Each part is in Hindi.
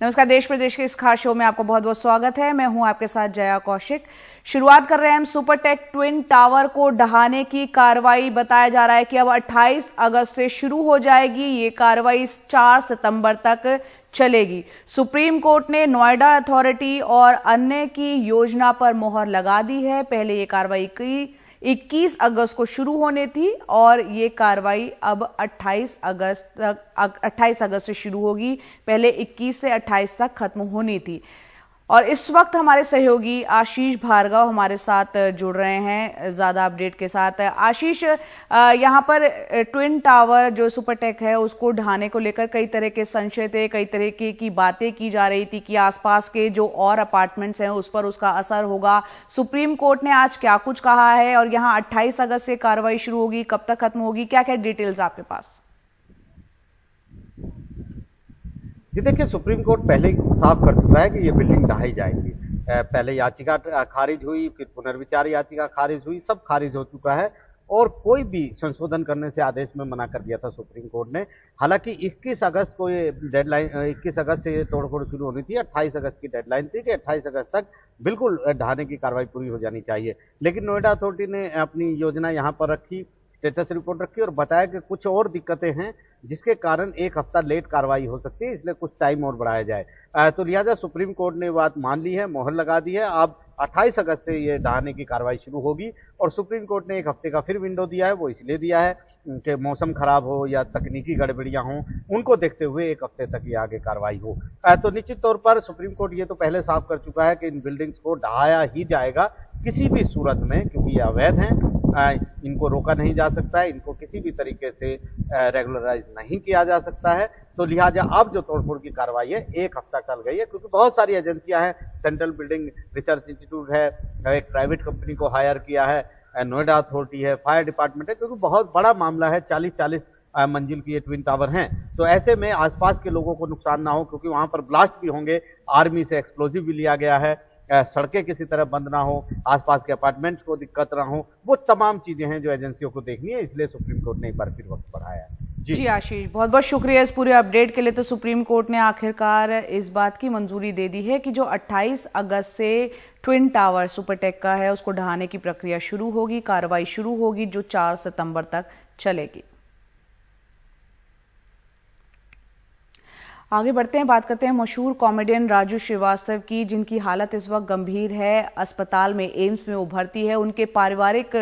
नमस्कार, देश प्रदेश के इस खास शो में आपको बहुत बहुत स्वागत है। मैं हूं आपके साथ जया कौशिक। शुरुआत कर रहे हैं हम सुपरटेक ट्विन टावर को ढहाने की कार्रवाई। बताया जा रहा है कि अब 28 अगस्त से शुरू हो जाएगी। ये कार्रवाई 4 सितंबर तक चलेगी। सुप्रीम कोर्ट ने नोएडा अथॉरिटी और अन्य की योजना पर मोहर लगा दी है। पहले ये कार्रवाई की 21 अगस्त को शुरू होने थी और ये कार्रवाई अब 28 अगस्त से शुरू होगी। पहले 21 से 28 तक खत्म होनी थी। और इस वक्त हमारे सहयोगी आशीष भार्गव हमारे साथ जुड़ रहे हैं ज्यादा अपडेट के साथ। आशीष, यहाँ पर ट्विन टावर जो सुपरटेक है उसको ढहाने को लेकर कई तरह के संशय थे, कई तरह की बातें की जा रही थी कि आसपास के जो और अपार्टमेंट्स हैं उस पर उसका असर होगा। सुप्रीम कोर्ट ने आज क्या कुछ कहा है और यहाँ 28 अगस्त से कार्रवाई शुरू होगी, कब तक खत्म होगी, क्या क्या डिटेल्स आपके पास? जी देखिए, सुप्रीम कोर्ट पहले साफ कर चुका है कि ये बिल्डिंग ढहाई जाएगी। पहले याचिका खारिज हुई, फिर पुनर्विचार याचिका खारिज हुई, सब खारिज हो चुका है और कोई भी संशोधन करने से आदेश में मना कर दिया था सुप्रीम कोर्ट ने। हालांकि 21 अगस्त को ये डेडलाइन, 21 अगस्त से ये तोड़फोड़ शुरू होनी थी। 28 अगस्त की डेडलाइन थी कि 28 अगस्त तक बिल्कुल ढहाने की कार्रवाई पूरी हो जानी चाहिए। लेकिन नोएडा अथॉरिटी ने अपनी योजना यहाँ पर रखी, स्टेटस रिपोर्ट रखी और बताया कि कुछ और दिक्कतें हैं जिसके कारण एक हफ्ता लेट कार्रवाई हो सकती है, इसलिए कुछ टाइम और बढ़ाया जाए। तो लिहाजा सुप्रीम कोर्ट ने बात मान ली है, मोहर लगा दी है। अब 28 अगस्त से ये ढहाने की कार्रवाई शुरू होगी और सुप्रीम कोर्ट ने एक हफ्ते का फिर विंडो दिया है। वो इसलिए दिया है कि मौसम खराब हो या तकनीकी गड़बड़ियां हों, उनको देखते हुए एक हफ्ते तक ये आगे कार्रवाई हो। तो निश्चित तौर पर सुप्रीम कोर्ट ये तो पहले साफ कर चुका है कि इन बिल्डिंग्स को ढहाया ही जाएगा किसी भी सूरत में, क्योंकि ये अवैध हैं। इनको रोका नहीं जा सकता है, इनको किसी भी तरीके से रेगुलराइज नहीं किया जा सकता है। तो लिहाजा अब जो तोड़फोड़ की कार्रवाई है एक हफ्ता टल गई है, क्योंकि बहुत सारी एजेंसियां हैं। सेंट्रल बिल्डिंग रिसर्च इंस्टीट्यूट है, एक प्राइवेट कंपनी को हायर किया है, नोएडा अथॉरिटी है, फायर डिपार्टमेंट है, क्योंकि बहुत बड़ा मामला है। 40-40 मंजिल की ये ट्विन टावर हैं। तो ऐसे में आसपास के लोगों को नुकसान ना हो, क्योंकि वहां पर ब्लास्ट भी होंगे। आर्मी से एक्सप्लोजिव भी लिया गया है, सड़कें किसी तरह बंद ना हो, आसपास के अपार्टमेंट्स को दिक्कत ना हो, वो तमाम चीजें हैं जो एजेंसियों को देखनी है। इसलिए सुप्रीम कोर्ट ने एक बार फिर वक्त बढ़ाया है। जी आशीष, बहुत बहुत शुक्रिया इस पूरे अपडेट के लिए। तो सुप्रीम कोर्ट ने आखिरकार इस बात की मंजूरी दे दी है कि जो 28 अगस्त से ट्विन टावर सुपरटेक का है उसको ढहाने की प्रक्रिया शुरू होगी, कार्रवाई शुरू होगी जो 4 सितंबर तक चलेगी। आगे बढ़ते हैं, बात करते हैं मशहूर कॉमेडियन राजू श्रीवास्तव की, जिनकी हालत इस वक्त गंभीर है। अस्पताल में, एम्स में वो भर्ती है। उनके पारिवारिक,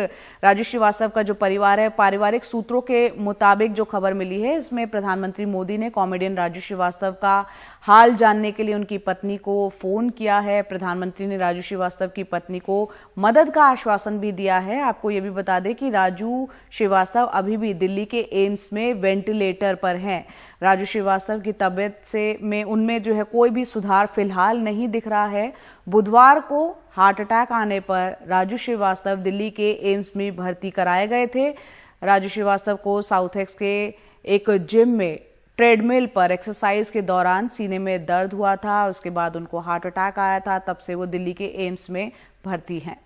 राजू श्रीवास्तव का जो परिवार है, पारिवारिक सूत्रों के मुताबिक जो खबर मिली है इसमें प्रधानमंत्री मोदी ने कॉमेडियन राजू श्रीवास्तव का हाल जानने के लिए उनकी पत्नी को फोन किया है। प्रधानमंत्री ने राजू श्रीवास्तव की पत्नी को मदद का आश्वासन भी दिया है। आपको ये भी बता दें कि राजू श्रीवास्तव अभी भी दिल्ली के एम्स में वेंटिलेटर पर हैं। राजू श्रीवास्तव की तबीयत में उनमें जो है कोई भी सुधार फिलहाल नहीं दिख रहा है। बुधवार को हार्ट अटैक आने पर राजू श्रीवास्तव दिल्ली के एम्स में भर्ती कराए गए थे। राजू श्रीवास्तव को साउथ एक्स के एक जिम में ट्रेडमिल पर एक्सरसाइज के दौरान सीने में दर्द हुआ था। उसके बाद उनको हार्ट अटैक आया था, तब से वो दिल्ली के एम्स में भर्ती हैं।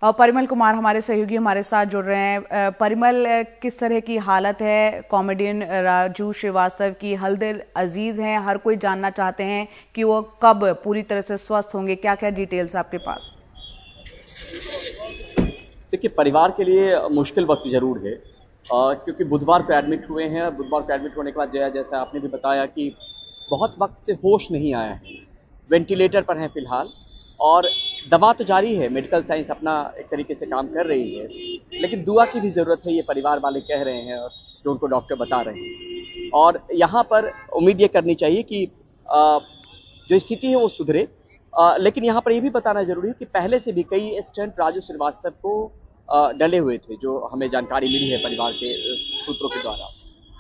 और परिमल कुमार हमारे सहयोगी हमारे साथ जुड़ रहे हैं। परिमल, किस तरह की हालत है कॉमेडियन राजू श्रीवास्तव की? हल्दिल अजीज हैं, हर कोई जानना चाहते हैं कि वो कब पूरी तरह से स्वस्थ होंगे। क्या क्या डिटेल्स आपके पास? देखिए, परिवार के लिए मुश्किल वक्त जरूर है, क्योंकि बुधवार को एडमिट हुए हैं। बुधवार को एडमिट होने के बाद जैसा आपने भी बताया कि बहुत वक्त से होश नहीं आया है, वेंटिलेटर पर हैं फिलहाल। और दवा तो जारी है, मेडिकल साइंस अपना एक तरीके से काम कर रही है, लेकिन दुआ की भी ज़रूरत है, ये परिवार वाले कह रहे हैं और जो उनको डॉक्टर बता रहे हैं। और यहाँ पर उम्मीद ये करनी चाहिए कि जो स्थिति है वो सुधरे। लेकिन यहाँ पर ये भी बताना जरूरी है कि पहले से भी कई स्टंट राजू श्रीवास्तव को डले हुए थे, जो हमें जानकारी मिली है परिवार के सूत्रों के द्वारा।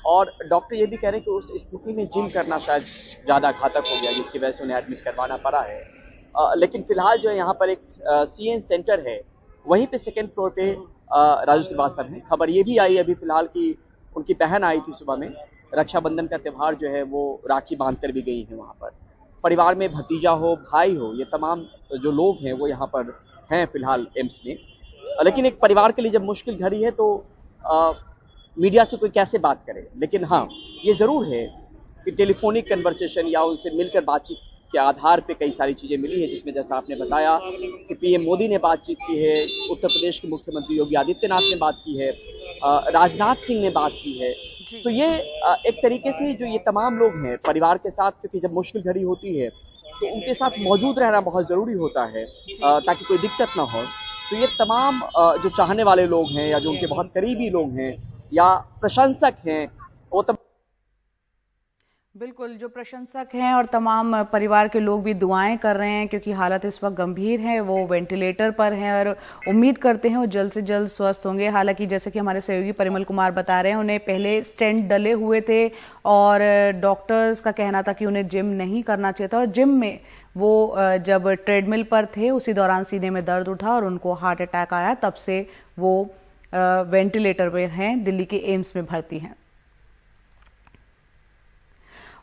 और डॉक्टर ये भी कह रहे हैं कि उस स्थिति में जिम करना शायद ज़्यादा घातक हो गया, जिसकी वजह से उन्हें एडमिट करवाना पड़ा है। लेकिन फिलहाल जो है यहाँ पर एक CN सेंटर है, वहीं पे सेकेंड फ्लोर पे राजू श्रीवास्तव है। खबर ये भी आई अभी फिलहाल कि उनकी बहन आई थी सुबह में, रक्षाबंधन का त्यौहार जो है वो राखी बांध कर भी गई है वहाँ पर। परिवार में भतीजा हो, भाई हो, ये तमाम जो लोग हैं वो यहाँ पर हैं फिलहाल एम्स में। लेकिन एक परिवार के लिए जब मुश्किल घड़ी है तो मीडिया से कोई कैसे बात करे। लेकिन हाँ, ये ज़रूर है कि टेलीफोनिक कन्वर्सेशन या उनसे मिलकर बातचीत के आधार पे कई सारी चीज़ें मिली है, जिसमें जैसा आपने बताया कि पीएम मोदी ने बातचीत की है, उत्तर प्रदेश के मुख्यमंत्री योगी आदित्यनाथ ने बात की है, राजनाथ सिंह ने बात की है। तो ये एक तरीके से जो ये तमाम लोग हैं परिवार के साथ, क्योंकि जब मुश्किल घड़ी होती है तो उनके साथ मौजूद रहना बहुत ज़रूरी होता है ताकि कोई दिक्कत ना हो। तो ये तमाम जो चाहने वाले लोग हैं या जो उनके बहुत करीबी लोग हैं या प्रशंसक हैं, वो तब बिल्कुल, जो प्रशंसक हैं और तमाम परिवार के लोग भी दुआएं कर रहे हैं, क्योंकि हालत इस वक्त गंभीर है। वो वेंटिलेटर पर हैं और उम्मीद करते हैं वो जल्द से जल्द स्वस्थ होंगे। हालांकि जैसे कि हमारे सहयोगी परिमल कुमार बता रहे हैं, उन्हें पहले स्टेंट डले हुए थे और डॉक्टर्स का कहना था कि उन्हें जिम नहीं करना चाहिए था, और जिम में वो जब ट्रेडमिल पर थे उसी दौरान सीने में दर्द उठा और उनको हार्ट अटैक आया। तब से वो वेंटिलेटर पर हैं, दिल्ली के एम्स में भर्ती हैं।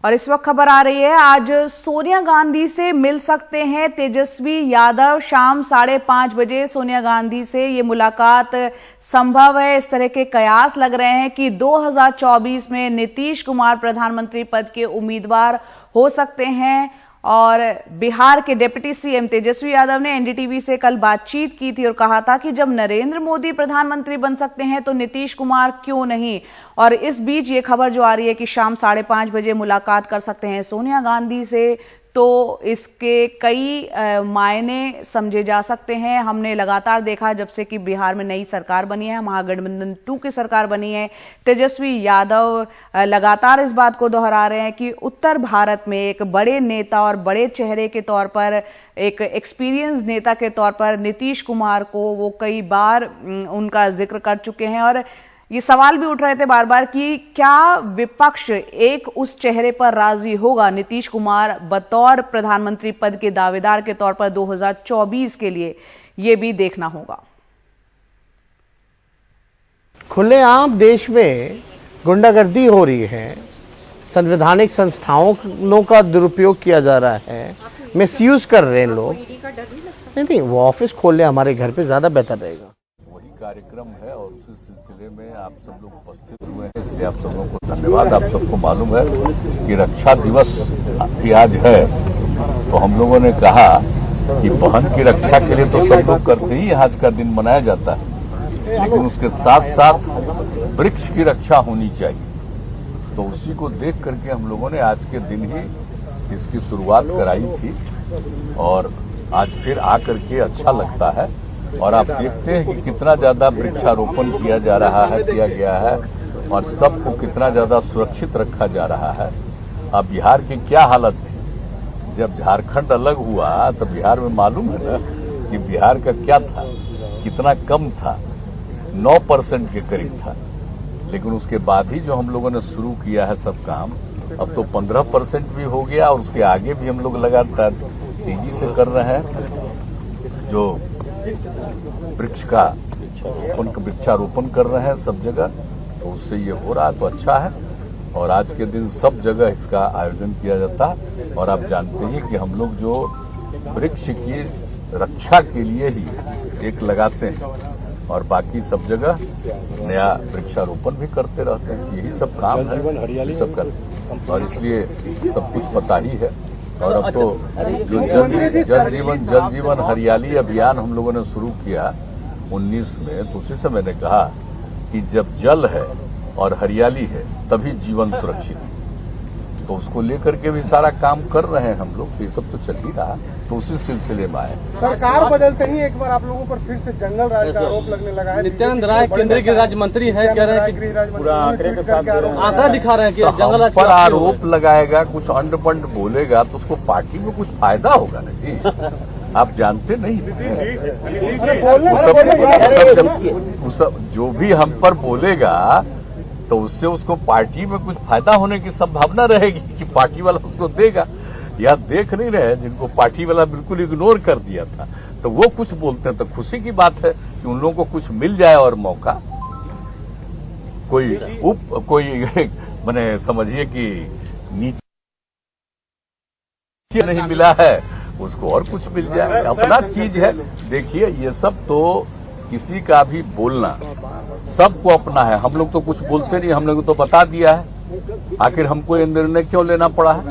और इस वक्त खबर आ रही है, आज सोनिया गांधी से मिल सकते हैं तेजस्वी यादव। शाम 5:30 बजे सोनिया गांधी से ये मुलाकात संभव है। इस तरह के कयास लग रहे हैं कि 2024 में नीतीश कुमार प्रधानमंत्री पद के उम्मीदवार हो सकते हैं। और बिहार के डिप्टी सीएम तेजस्वी यादव ने एनडीटीवी से कल बातचीत की थी और कहा था कि जब नरेंद्र मोदी प्रधानमंत्री बन सकते हैं तो नीतीश कुमार क्यों नहीं। और इस बीच ये खबर जो आ रही है कि शाम 5:30 बजे मुलाकात कर सकते हैं सोनिया गांधी से, तो इसके कई मायने समझे जा सकते हैं। हमने लगातार देखा जब से कि बिहार में नई सरकार बनी है, महागठबंधन 2 की सरकार बनी है, तेजस्वी यादव लगातार इस बात को दोहरा रहे हैं कि उत्तर भारत में एक बड़े नेता और बड़े चेहरे के तौर पर, एक एक्सपीरियंस नेता के तौर पर नीतीश कुमार को वो कई बार उनका जिक्र कर चुके हैं। और ये सवाल भी उठ रहे थे बार बार कि क्या विपक्ष एक उस चेहरे पर राजी होगा नीतीश कुमार बतौर प्रधानमंत्री पद के दावेदार के तौर पर 2024 के लिए, ये भी देखना होगा। खुलेआम देश में गुंडागर्दी हो रही है, संवैधानिक संस्थाओं का दुरुपयोग किया जा रहा है, मिसयूज कर रहे हैं लोग। नहीं, वो ऑफिस खोल ले हमारे घर पे, ज्यादा बेहतर रहेगा। कार्यक्रम है और उसी सिलसिले में आप सब लोग उपस्थित हुए हैं, इसलिए आप सब लोगों को धन्यवाद। आप सबको मालूम है कि रक्षा दिवस भी आज है, तो हम लोगों ने कहा कि बहन की रक्षा के लिए तो सब लोग करते ही आज का दिन मनाया जाता है, लेकिन उसके साथ साथ वृक्ष की रक्षा होनी चाहिए। तो उसी को देख करके हम लोगों ने आज के दिन ही इसकी शुरुआत कराई थी और आज फिर आकर के अच्छा लगता है। और आप देखते हैं कि कितना ज्यादा वृक्षारोपण किया जा रहा है, किया गया है, और सबको कितना ज्यादा सुरक्षित रखा जा रहा है। अब बिहार की क्या हालत थी जब झारखंड अलग हुआ, तो बिहार में मालूम है ना कि बिहार का क्या था, कितना कम था, 9% के करीब था। लेकिन उसके बाद ही जो हम लोगों ने शुरू किया है सब काम, अब तो 15% भी हो गया और उसके आगे भी हम लोग लगातार तेजी से कर रहे हैं। जो वृक्ष का वृक्षारोपण कर रहे हैं सब जगह, तो उससे ये हो रहा है तो अच्छा है। और आज के दिन सब जगह इसका आयोजन किया जाता है। और आप जानते हैं कि हम लोग जो वृक्ष की रक्षा के लिए ही एक लगाते हैं और बाकी सब जगह नया वृक्षारोपण भी करते रहते हैं। यही सब काम है सब का, और इसलिए सब कुछ पता ही है। और अब तो जो जल जीवन हरियाली अभियान हम लोगों ने शुरू किया 19 में, तो उसी से मैंने कहा कि जब जल है और हरियाली है तभी जीवन सुरक्षित है। तो उसको लेकर के भी सारा काम कर रहे हैं हम लोग, ये सब तो चल ही रहा, तो उसी सिलसिले में आए। सरकार बदलते ही एक बार आप लोगों पर फिर से जंगल राज का आरोप लगने लगा है। नित्यानंद राय केंद्रीय गृह राज्य मंत्री है, कह रहे हैं कि पूरा आंकड़े के साथ आंकड़ा दिखा रहे हैं कि जंगल राज पर आरोप लगाएगा, कुछ अंड-पंड बोलेगा तो उसको पार्टी में कुछ फायदा होगा ना जी। आप जानते नहीं, वो सब जो भी हम पर बोलेगा तो उससे उसको पार्टी में कुछ फायदा होने की संभावना रहेगी कि पार्टी वाला उसको देगा। या देख नहीं रहे जिनको पार्टी वाला बिल्कुल इग्नोर कर दिया था, तो वो कुछ बोलते हैं, तो खुशी की बात है कि उन लोगों को कुछ मिल जाए और मौका कोई माने समझिए कि नीचे नहीं मिला है उसको और कुछ मिल जाए, अपना चीज है। देखिए ये सब तो किसी का भी बोलना सबको अपना है। हम लोग तो कुछ बोलते नहीं, हम लोग तो बता दिया है। आखिर हमको ये निर्णय क्यों लेना पड़ा है?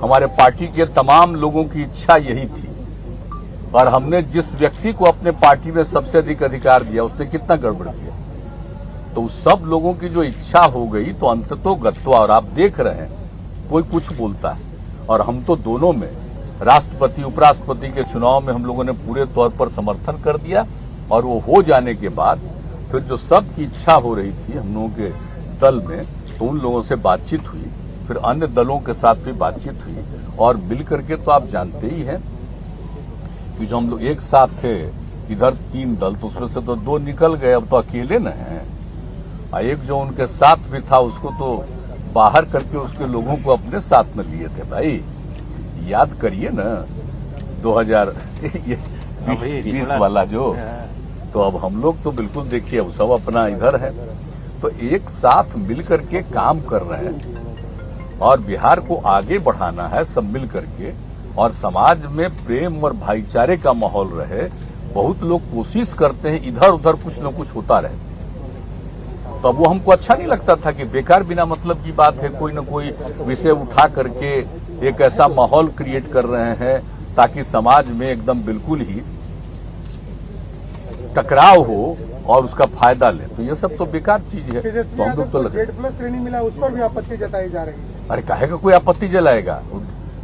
हमारे पार्टी के तमाम लोगों की इच्छा यही थी, और हमने जिस व्यक्ति को अपने पार्टी में सबसे अधिक अधिकार दिया उसने कितना गड़बड़ किया। तो उस सब लोगों की जो इच्छा हो गई तो अंततोगत्वा, और आप देख रहे हैं कोई कुछ बोलता है, और हम तो दोनों में राष्ट्रपति उपराष्ट्रपति के चुनाव में हम लोगों ने पूरे तौर पर समर्थन कर दिया, और वो हो जाने के बाद फिर जो सबकी इच्छा हो रही थी हम लोगों के दल में, तो उन लोगों से बातचीत हुई, फिर अन्य दलों के साथ भी बातचीत हुई, और मिल करके तो आप जानते ही हैं कि जो हम लोग एक साथ थे इधर 3 दल, तो उसमें से तो 2 निकल गए, अब तो अकेले न हैं। एक जो उनके साथ भी था उसको तो बाहर करके उसके लोगों को अपने साथ में लिए थे। भाई याद करिए ना 2020 वाला जो, तो अब हम लोग तो बिल्कुल देखिए अब सब अपना इधर है, तो एक साथ मिल करके काम कर रहे हैं और बिहार को आगे बढ़ाना है सब मिल करके, और समाज में प्रेम और भाईचारे का माहौल रहे। बहुत लोग कोशिश करते हैं इधर उधर कुछ न कुछ होता रहे, तो अब वो हमको अच्छा नहीं लगता था कि बेकार बिना मतलब की बात है कोई न कोई विषय उठा करके एक ऐसा माहौल क्रिएट कर रहे हैं ताकि समाज में एकदम बिल्कुल ही टकराव हो और उसका फायदा ले। तो ये सब तो बेकार चीज है। तो हम लोग तो लगे Z+ श्रेणी मिला, उस पर भी आपत्ति जताई जा रही है। अरे काहे का कोई आपत्ति जलाएगा?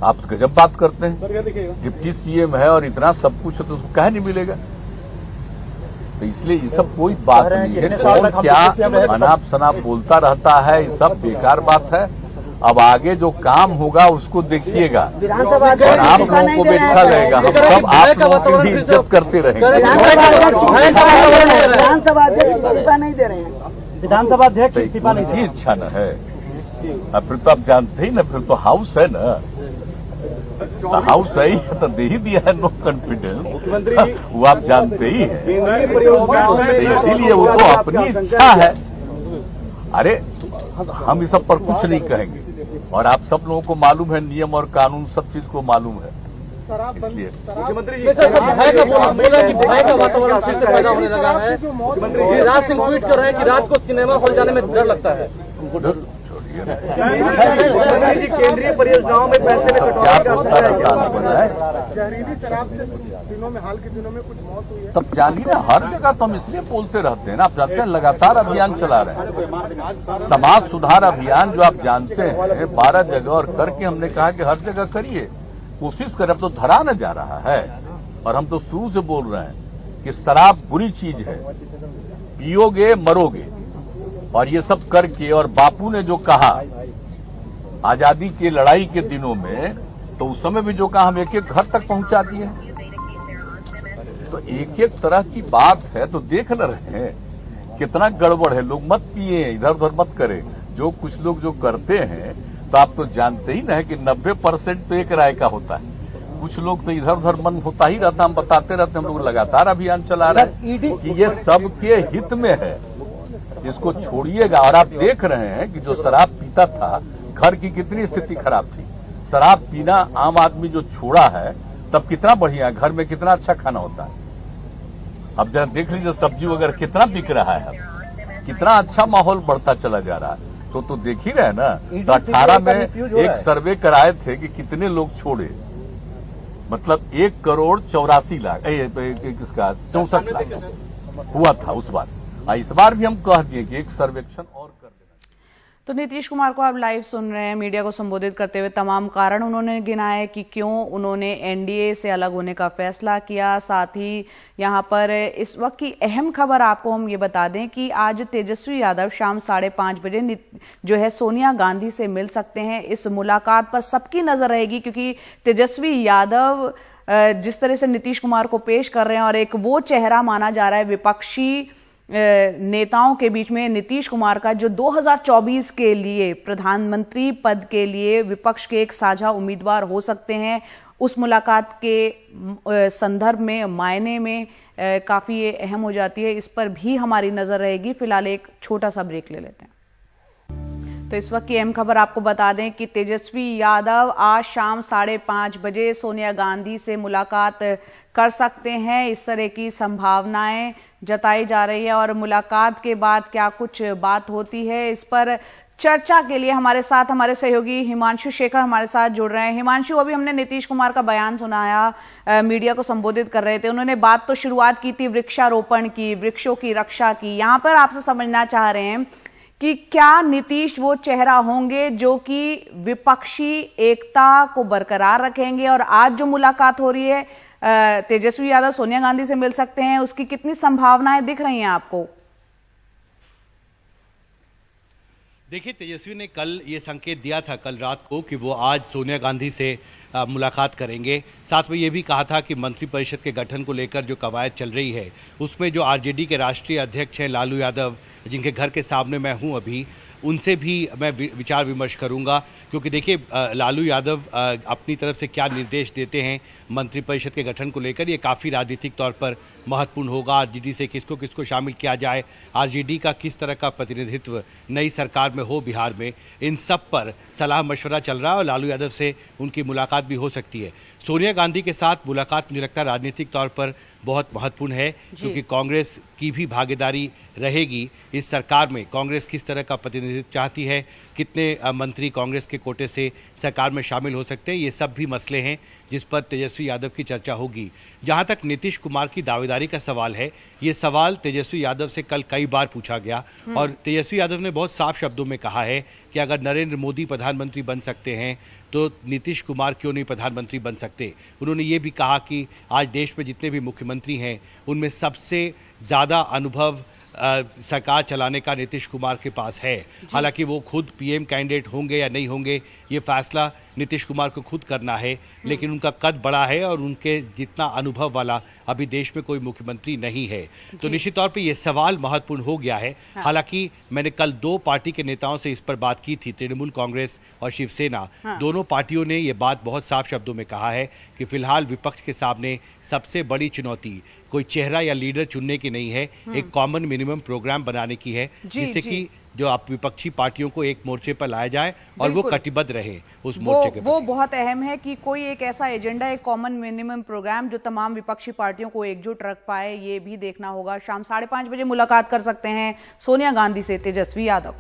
आप गजब बात करते हैं। डिप्टी सीएम है और इतना सब कुछ है तो उसको काहे नहीं मिलेगा? तो इसलिए ये सब कोई बात नहीं है। कौन क्या अनाप शनाप बोलता रहता है, ये सब बेकार बात है। अब आगे जो काम होगा उसको देखिएगा और आप लोगों को भी अच्छा लगेगा। हम सब आप लोगों की भी इज्जत करते रहेंगे। विधानसभा अध्यक्ष इस्तीफा नहीं दे रहे हैं। विधानसभा अध्यक्ष इस्तीफा नहीं दे रहे हैं। इच्छा न है, अब फिर तो आप जानते ही ना, फिर तो हाउस है ना, तो हाउस है ही तो दे ही दिया है नो कॉन्फिडेंस, वो आप जानते ही हैं। इसीलिए वो तो अपनी इच्छा है। अरे हम इस सब पर कुछ नहीं कहेंगे, और आप सब लोगों को मालूम है नियम और कानून सब चीज को मालूम है। इसलिए भय का वातावरण फिर से पैदा होने लगा है। गिरिराज सिंह ट्वीट कर रहे हैं कि रात को सिनेमा हॉल जाने में डर लगता है। केंद्रीय परियोजनाओं में पैसे में जहरीली शराब से दिनों में, हाल के दिनों में कुछ मौत हुई है। तब जानिए ना, हर जगह तो हम इसलिए बोलते रहते हैं ना, आप जानते हैं लगातार अभियान चला रहे हैं। समाज सुधार अभियान जो आप जानते हैं 12 जगह, और करके हमने कहा कि हर जगह करिए, कोशिश करें। अब तो धरा न जा रहा है, और हम तो शुरू से बोल रहे हैं कि शराब बुरी चीज है, पियोगे मरोगे। और ये सब करके, और बापू ने जो कहा आजादी की लड़ाई के दिनों में, तो उस समय भी जो कहा हम एक एक घर तक पहुंचा दिए। तो एक एक तरह की बात है, तो देख न रहे हैं कितना गड़बड़ है। लोग मत पिए, इधर उधर मत करें। जो कुछ लोग जो करते हैं, तो आप तो जानते ही ना है कि 90% तो एक राय का होता है। कुछ लोग तो इधर उधर मन होता ही रहता, हम बताते रहते हैं। हम लोग लगातार अभियान चला रहे हैं कि ये सबके हित में है, इसको छोड़िएगा। और आप देख रहे हैं कि जो शराब पीता था, घर की कितनी स्थिति खराब थी। शराब पीना आम आदमी जो छोड़ा है, तब कितना बढ़िया, घर में कितना अच्छा खाना होता है। अब जरा देख लीजिए सब्जी वगैरह कितना बिक रहा है, अब कितना अच्छा माहौल बढ़ता चला जा रहा है। तो देख ही रहे ना। तो 18 में एक सर्वे कराए थे कि कितने लोग छोड़े, मतलब 1,84,00,000 किसका 64 लाख हुआ था उस बार। इस बार भी हम कह दिए कि एक सर्वेक्षण और कर देना। तो नीतीश कुमार को आप लाइव सुन रहे हैं, मीडिया को संबोधित करते हुए तमाम कारण उन्होंने गिनाए कि क्यों उन्होंने एनडीए से अलग होने का फैसला किया। साथ ही यहाँ पर इस वक्त की अहम खबर आपको हम ये बता दें कि आज तेजस्वी यादव शाम 5:30 बजे जो है सोनिया गांधी से मिल सकते हैं। इस मुलाकात पर सबकी नजर रहेगी, क्योंकि तेजस्वी यादव जिस तरह से नीतीश कुमार को पेश कर रहे हैं, और एक वो चेहरा माना जा रहा है विपक्षी नेताओं के बीच में नीतीश कुमार का, जो 2024 के लिए प्रधानमंत्री पद के लिए विपक्ष के एक साझा उम्मीदवार हो सकते हैं। उस मुलाकात के संदर्भ में, मायने में काफी ये अहम हो जाती है। इस पर भी हमारी नजर रहेगी। फिलहाल एक छोटा सा ब्रेक ले लेते हैं। तो इस वक्त की अहम खबर आपको बता दें कि तेजस्वी यादव आज शाम 5:30 बजे सोनिया गांधी से मुलाकात कर सकते हैं। इस तरह की संभावनाएं जताई जा रही है और मुलाकात के बाद क्या कुछ बात होती है, इस पर चर्चा के लिए हमारे साथ हमारे सहयोगी हिमांशु शेखर हमारे साथ जुड़ रहे हैं। हिमांशु, अभी हमने नीतीश कुमार का बयान सुनाया, मीडिया को संबोधित कर रहे थे। उन्होंने बात तो शुरुआत की थी वृक्षारोपण की, वृक्षों की रक्षा की। यहां पर आपसे समझना चाह रहे हैं कि क्या नीतीश वो चेहरा होंगे जो कि विपक्षी एकता को बरकरार रखेंगे, और आज जो मुलाकात हो रही है तेजस्वी यादव सोनिया गांधी से मिल सकते हैं, उसकी कितनी संभावनाएं दिख रही हैं आपको? देखिए, तेजस्वी ने कल ये संकेत दिया था कल रात को कि वो आज सोनिया गांधी से मुलाकात करेंगे। साथ में ये भी कहा था कि मंत्रिपरिषद के गठन को लेकर जो कवायद चल रही है उसमें जो आरजेडी के राष्ट्रीय अध्यक्ष हैं लालू यादव, जिनके घर के सामने मैं हूँ अभी, उनसे भी मैं विचार विमर्श करूंगा। क्योंकि देखिए, लालू यादव अपनी तरफ से क्या निर्देश देते हैं मंत्रिपरिषद के गठन को लेकर, ये काफ़ी राजनीतिक तौर पर महत्वपूर्ण होगा। आरजेडी से किसको किसको शामिल किया जाए, आरजेडी का किस तरह का प्रतिनिधित्व नई सरकार में हो बिहार में, इन सब पर सलाह मशवरा चल रहा है और लालू यादव से उनकी मुलाकात भी हो सकती है। सोनिया गांधी के साथ मुलाकात मुझे लगता है राजनीतिक तौर पर बहुत महत्वपूर्ण है, क्योंकि कांग्रेस की भी भागीदारी रहेगी इस सरकार में। कांग्रेस किस तरह का प्रतिनिधित्व चाहती है, कितने मंत्री कांग्रेस के कोटे से सरकार में शामिल हो सकते हैं, ये सब भी मसले हैं जिस पर तेजस्वी यादव की चर्चा होगी। जहां तक नीतीश कुमार की दावेदारी का सवाल है, ये सवाल तेजस्वी यादव से कल कई बार पूछा गया और तेजस्वी यादव ने बहुत साफ शब्दों में कहा है कि अगर नरेंद्र मोदी प्रधानमंत्री बन सकते हैं तो नीतीश कुमार क्यों नहीं प्रधानमंत्री बन सकते। उन्होंने ये भी कहा कि आज देश में जितने भी मुख्यमंत्री हैं उनमें सबसे ज़्यादा अनुभव सरकार चलाने का नीतीश कुमार के पास है। हालांकि वो खुद पीएम कैंडिडेट होंगे या नहीं होंगे ये फैसला नीतीश कुमार को खुद करना है, लेकिन उनका कद बड़ा है और उनके जितना अनुभव वाला अभी देश में कोई मुख्यमंत्री नहीं है। तो निश्चित तौर पे ये सवाल महत्वपूर्ण हो गया है। हालांकि मैंने कल दो पार्टी के नेताओं से इस पर बात की थी, तृणमूल कांग्रेस और शिवसेना। दोनों पार्टियों ने ये बात बहुत साफ शब्दों में कहा है कि फिलहाल विपक्ष के सामने सबसे बड़ी चुनौती कोई चेहरा या लीडर चुनने की नहीं है, एक कॉमन मिनिमम प्रोग्राम बनाने की है, जिससे कि जो आप विपक्षी पार्टियों को एक मोर्चे पर लाया जाए और वो कटिबद्ध रहे उस मोर्चे के। वो बहुत अहम है कि कोई एक ऐसा एजेंडा, एक कॉमन मिनिमम प्रोग्राम जो तमाम विपक्षी पार्टियों को एकजुट रख पाए, ये भी देखना होगा। शाम 5:30 बजे मुलाकात कर सकते हैं सोनिया गांधी से तेजस्वी यादव।